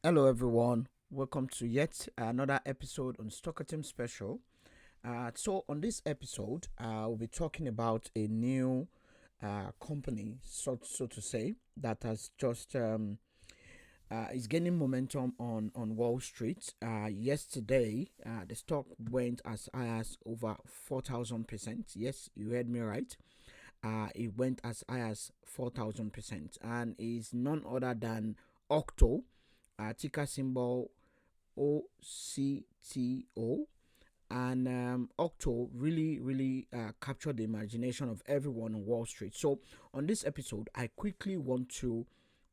Hello, everyone. Welcome to yet another episode on Stockertim Special. So, on this episode, we'll be talking about a new company, so to say, that has just is gaining momentum on Wall Street. Yesterday, the stock went as high as over 4,000%. Yes, you heard me right. It went as high as 4,000%, and is none other than OCTO, ticker symbol OCTO. And Octo really captured the imagination of everyone on Wall Street. So on this episode, I quickly want to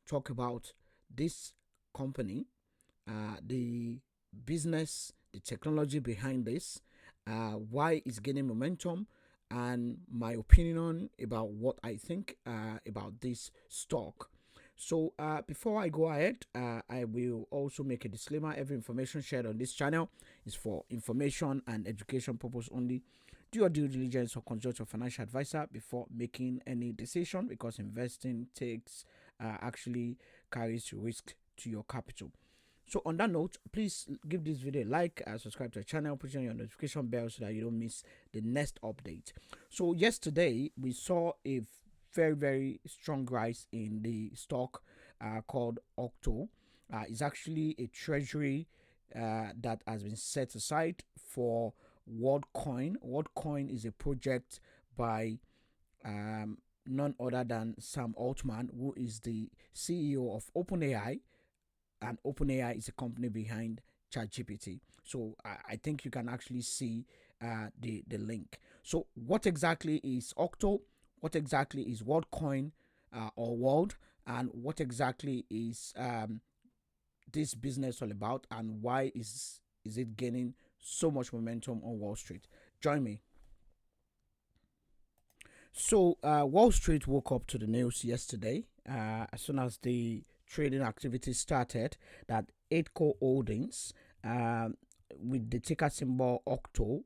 talk about this company, the business, the technology behind this, why it's gaining momentum, and my opinion about what I think about this stock. So before I go ahead, I will also make a disclaimer. Every information shared on this channel is for information and education purpose only. Do your due diligence or consult your financial advisor before making any decision, because investing takes actually carries risk to your capital. So on that note, please give this video a like, subscribe to the channel, put on your notification bell so that you don't miss the next update. So yesterday we saw a very strong rise in the stock called Octo. It's actually a treasury that has been set aside for WorldCoin. WorldCoin is a project by none other than Sam Altman, who is the CEO of OpenAI, and OpenAI is a company behind ChatGPT. So I think you can actually see the link. So what exactly is Octo? What exactly is WorldCoin or World? And what exactly is this business all about? And why is it gaining so much momentum on Wall Street? Join me. So Wall Street woke up to the news yesterday as soon as the trading activity started that Eightco Holdings, with the ticker symbol OCTO,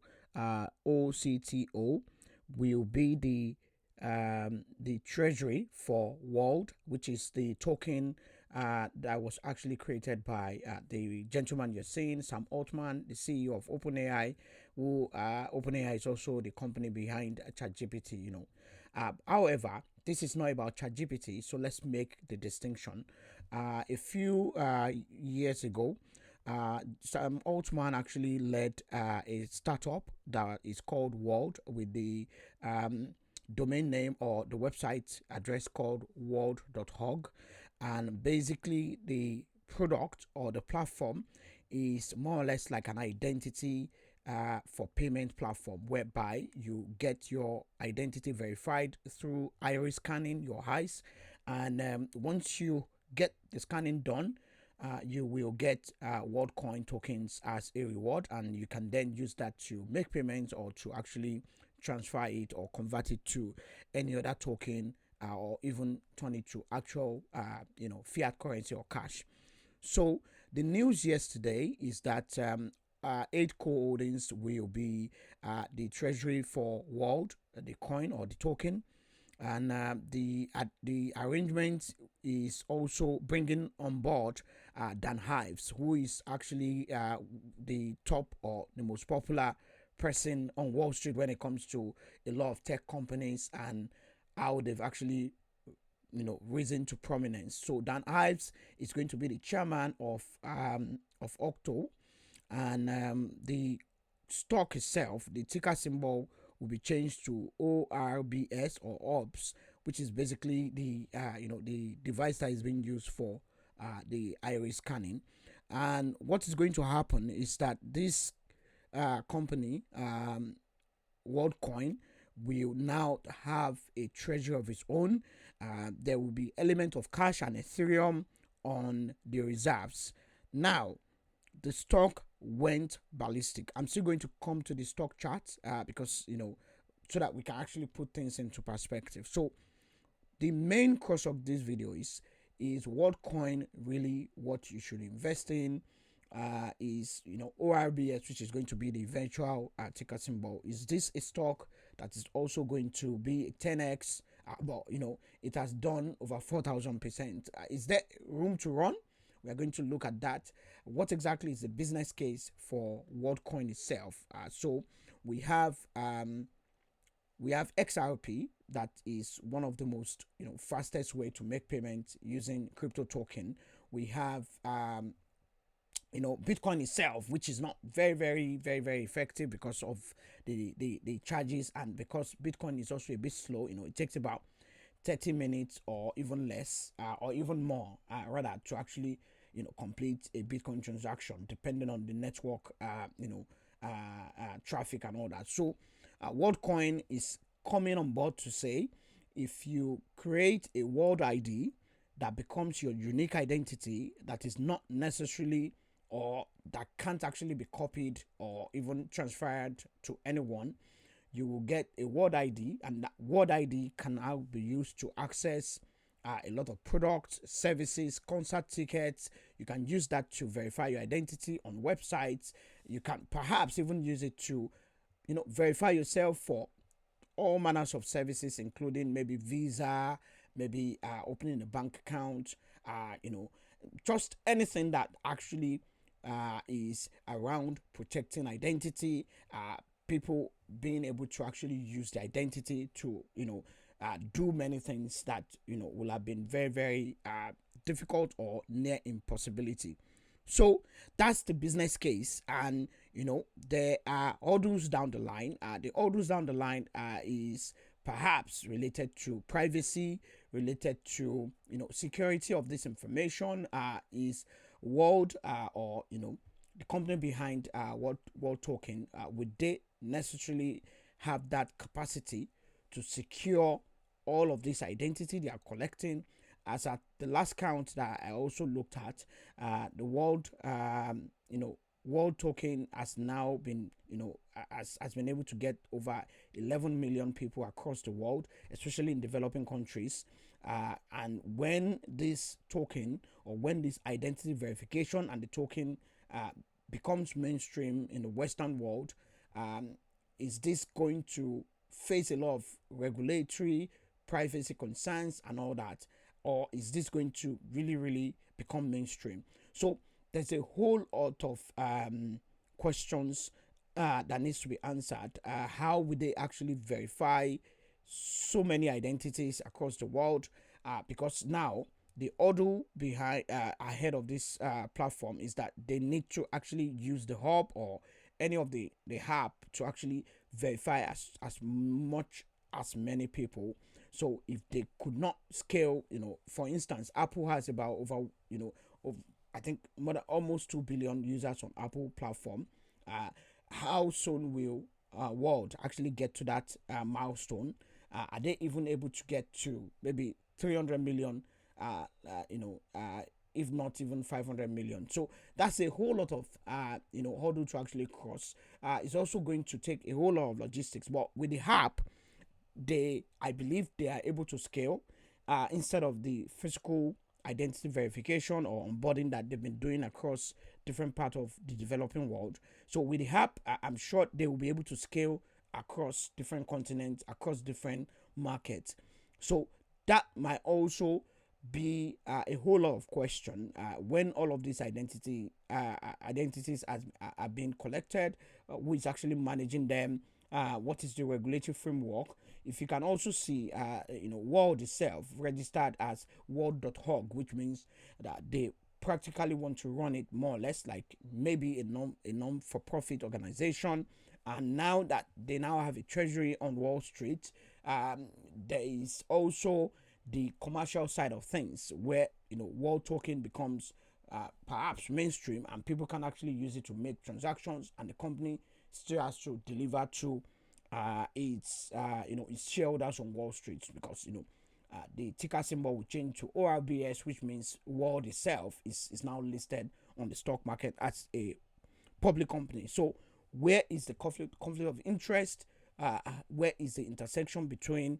OCTO, will be the treasury for World, which is the token that was actually created by the gentleman you're seeing, Sam Altman, the CEO of OpenAI, who OpenAI is also the company behind ChatGPT. However, this is not about ChatGPT, so let's make the distinction. A few years ago, Sam Altman actually led a startup that is called World, with the domain name or the website address called world.org. And basically, the product or the platform is more or less like an identity for payment platform, whereby you get your identity verified through iris scanning your eyes, and once you get the scanning done, you will get WorldCoin tokens as a reward, and you can then use that to make payments or to actually transfer it or convert it to any other token, or even turn it to actual fiat currency or cash. So the news yesterday is that Eightco Holdings will be the treasury for World, the coin or the token, and the arrangement is also bringing on board Dan Hives, who is actually the top or the most popular person on Wall Street when it comes to a lot of tech companies and how they've actually risen to prominence. So Dan Ives is going to be the chairman of Octo, and the stock itself, the ticker symbol will be changed to ORBS or ORBS, which is basically the device that is being used for the iris scanning. And what is going to happen is that this company, WorldCoin, will now have a treasury of its own. There will be element of cash and Ethereum on the reserves. Now, the stock went ballistic. I'm still going to come to the stock chart because so that we can actually put things into perspective. So the main course of this video is what coin really what you should invest in. Is ORBS, which is going to be the eventual ticker symbol. Is this a stock that is also going to be 10x? But it has done over 4,000%. Is there room to run, We are going to look at that. What exactly is the business case for WorldCoin itself? So we have XRP, that is one of the most fastest way to make payments using crypto token. We have Bitcoin itself, which is not very effective because of the charges, and because Bitcoin is also a bit slow. It takes about 30 minutes or even less, or even more, rather, to actually complete a Bitcoin transaction, depending on the network traffic and all that. So WorldCoin is coming on board to say, if you create a world ID that becomes your unique identity, that is not necessarily, or that can't actually be copied or even transferred to anyone, you will get a world ID, and that world ID can now be used to access a lot of products, services, concert tickets. You can use that to verify your identity on websites. You can perhaps even use it to verify yourself for all manners of services, including maybe Visa, maybe opening a bank account, just anything that actually is around protecting identity, people being able to actually use the identity to do many things that will have been very difficult or near impossibility. So that's the business case, and there are hurdles down the line. The hurdles down the line is perhaps related to privacy, related to security of this information. Is World or the company behind World Token, would they necessarily have that capacity to secure all of this identity they are collecting? As at the last count that I also looked at, the World Token has now been, has been able to get over 11 million people across the world, especially in developing countries. And when this token, or when this identity verification and the token becomes mainstream in the Western world, is this going to face a lot of regulatory, privacy concerns and all that? Or is this going to really become mainstream? So there's a whole lot of questions that needs to be answered. How would they actually verify so many identities across the world? Because now the hurdle behind ahead of this platform is that they need to actually use the hub or any of the app to actually verify as much as many people. So if they could not scale, for instance, Apple has about over, I think almost 2 billion users on Apple platform. How soon will World actually get to that milestone? Are they even able to get to maybe 300 million? If not even 500 million. So that's a whole lot of hurdle to actually cross. It's also going to take a whole lot of logistics, but with the app, I believe they are able to scale instead of the physical identity verification or onboarding that they've been doing across different parts of the developing world. So with the app, I'm sure they will be able to scale across different continents, across different markets. So that might also be a whole lot of question when all of these identities are being collected, who is actually managing them, what is the regulatory framework. If you can also see, World itself registered as world.org, which means that they practically want to run it more or less like maybe a non-for-profit organization. And now that they now have a treasury on Wall Street, there is also the commercial side of things where World Token becomes perhaps mainstream, and people can actually use it to make transactions, and the company still has to deliver to its shareholders on Wall Street, because the ticker symbol will change to ORBS, which means World itself is now listed on the stock market as a public company. So where is the conflict of interest? Where is the intersection between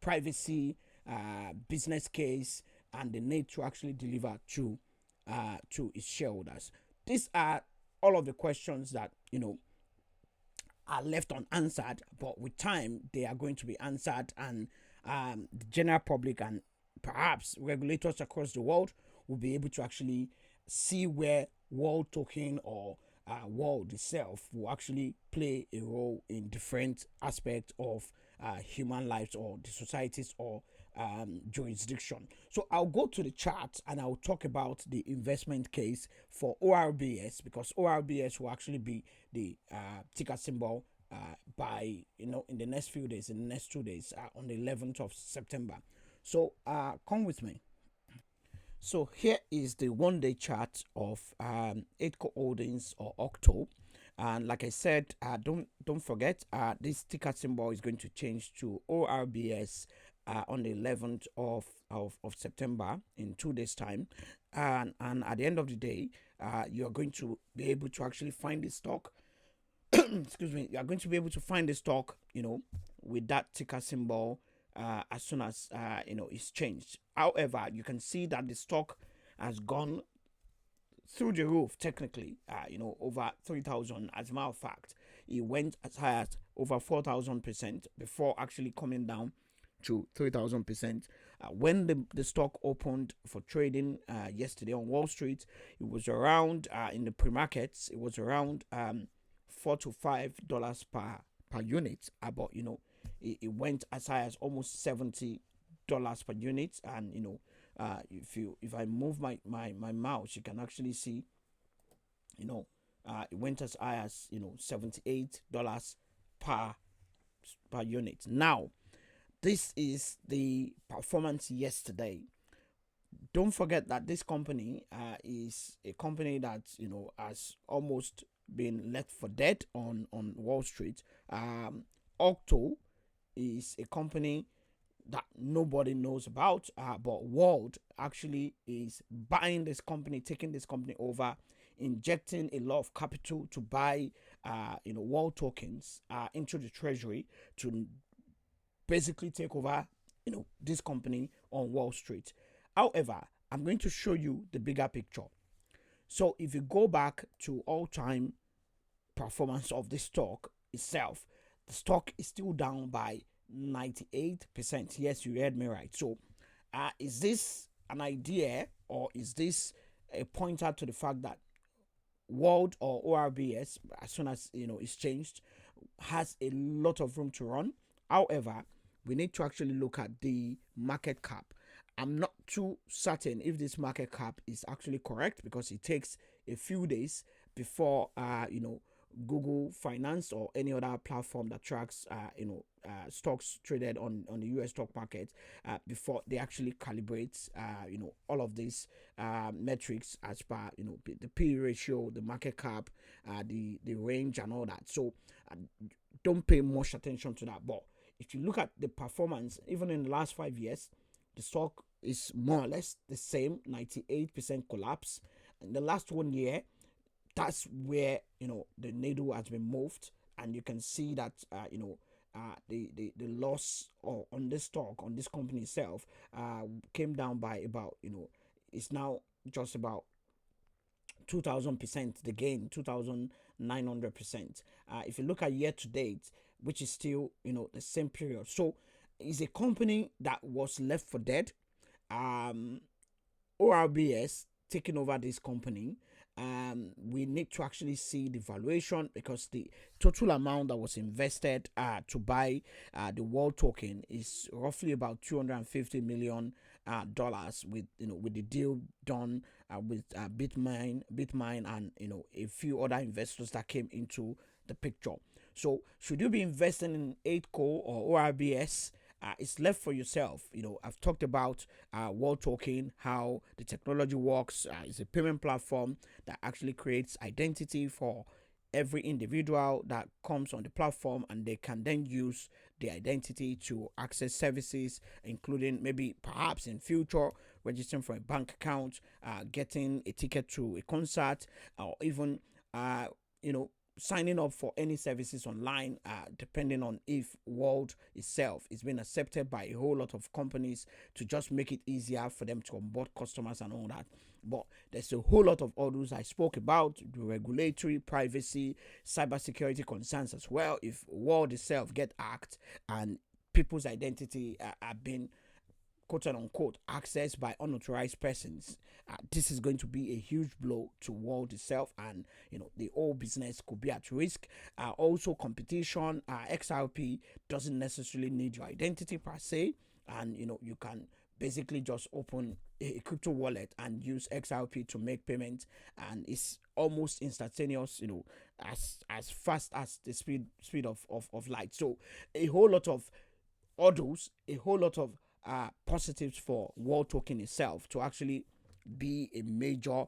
privacy, business case, and the need to actually deliver to its shareholders? These are all of the questions that are left unanswered, but with time they are going to be answered, and the general public and perhaps regulators across the world we'll be able to actually see where world token or world itself will actually play a role in different aspects of human lives or the societies or jurisdiction. So I'll go to the chart and I'll talk about the investment case for ORBS, because ORBS will actually be the ticker symbol by in the next few days, in the next 2 days, on the 11th of September. So come with me. So here is the 1 day chart of Eightco Holdings or OCTO. And like I said, don't forget, this ticker symbol is going to change to ORBS on the 11th of September, in 2 days time. And at the end of the day, you are going to be able to actually find the stock. Excuse me. You are going to be able to find the stock, with that ticker symbol as soon as it's changed. However, you can see that the stock has gone through the roof technically, over 3,000. As a matter of fact, it went as high as over 4,000% before actually coming down to 3,000%. When the stock opened for trading yesterday on Wall Street, it was around in the pre-markets, it was around $4 to $5 per unit. But it went as high as almost $70 per unit. And if I move my mouse, you can actually see it went as high as $78 per unit. Now this is the performance yesterday. Don't forget that this company is a company that has almost been left for dead on Wall Street. OCTO is a company that nobody knows about, but World actually is buying this company, taking this company over, injecting a lot of capital to buy World tokens into the treasury to basically take over this company on Wall Street. However, I'm going to show you the bigger picture. So if you go back to all-time performance of the stock itself, the stock is still down by 98%. Yes, you heard me right. So is this an idea, or is this a pointer to the fact that World or ORBS, as soon as it's changed, has a lot of room to run? However, we need to actually look at the market cap. I'm not too certain if this market cap is actually correct, because it takes a few days before Google Finance or any other platform that tracks stocks traded on the US stock market before they actually calibrate all of these metrics as per the P ratio, the market cap, the range and all that. So don't pay much attention to that. But if you look at the performance, even in the last 5 years, the stock is more or less the same, 98% collapse. In the last 1 year, that's where the needle has been moved, and you can see that the loss on this stock, on this company itself, came down by about it's now just about 2,000%. The gain 2,900%. If you look at year to date, which is still the same period, so it's a company that was left for dead. ORBS taking over this company. We need to actually see the valuation, because the total amount that was invested to buy the World token is roughly about $250 million with with the deal done with Bitmine and a few other investors that came into the picture. So should you be investing in Eightco or ORBS? It's left for yourself. I've talked about World Token, how the technology works. It's a payment platform that actually creates identity for every individual that comes on the platform, and they can then use the identity to access services, including maybe perhaps in future registering for a bank account, getting a ticket to a concert, or even signing up for any services online, depending on if World itself is being accepted by a whole lot of companies to just make it easier for them to onboard customers and all that. But there's a whole lot of others I spoke about, the regulatory, privacy, cybersecurity concerns as well. If World itself get hacked and people's identity are being quote unquote accessed by unauthorized persons, this is going to be a huge blow to world itself, and the whole business could be at risk. Also competition, XRP doesn't necessarily need your identity per se, and you can basically just open a crypto wallet and use XRP to make payments, and it's almost instantaneous, as fast as the speed of light. So a whole lot of odors, a whole lot of positives for World Token itself to actually be a major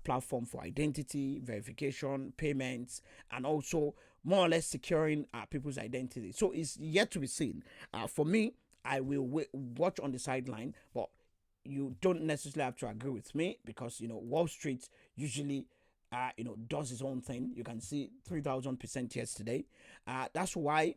platform for identity verification, payments, and also more or less securing people's identity. So it's yet to be seen. For me, I will watch on the sideline, but you don't necessarily have to agree with me, because Wall Street usually does its own thing. You can see 3,000% yesterday. That's why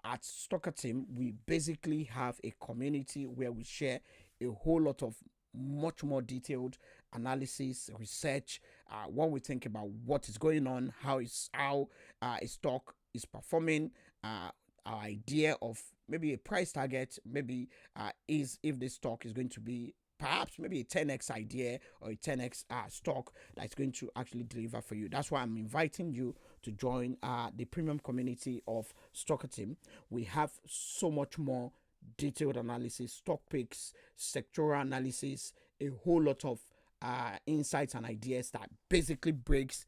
at Stockertim we basically have a community where we share a whole lot of much more detailed analysis, research, what we think about what is going on, how a stock is performing, our idea of maybe a price target, maybe is if this stock is going to be perhaps maybe a 10x idea or a 10x stock that's going to actually deliver for you. That's why I'm inviting you to join the premium community of Stockertim. We have so much more detailed analysis, stock picks, sectoral analysis, a whole lot of insights and ideas that basically breaks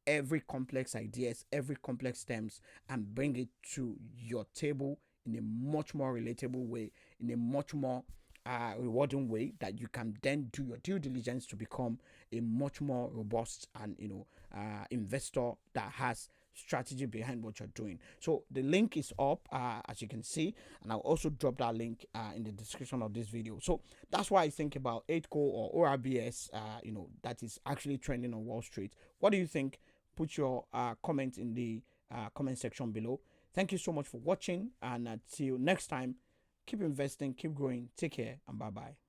every complex ideas, every complex terms, and bring it to your table in a much more relatable way, in a much more rewarding way, that you can then do your due diligence to become a much more robust and investor that has strategy behind what you're doing. So the link is up, as you can see, and I'll also drop that link in the description of this video. So that's why I think about Eightco or ORBS, that is actually trending on Wall Street. What do you think? Put your comment in the comment section below. Thank you so much for watching, and until next time, keep investing, keep growing, take care, and bye bye.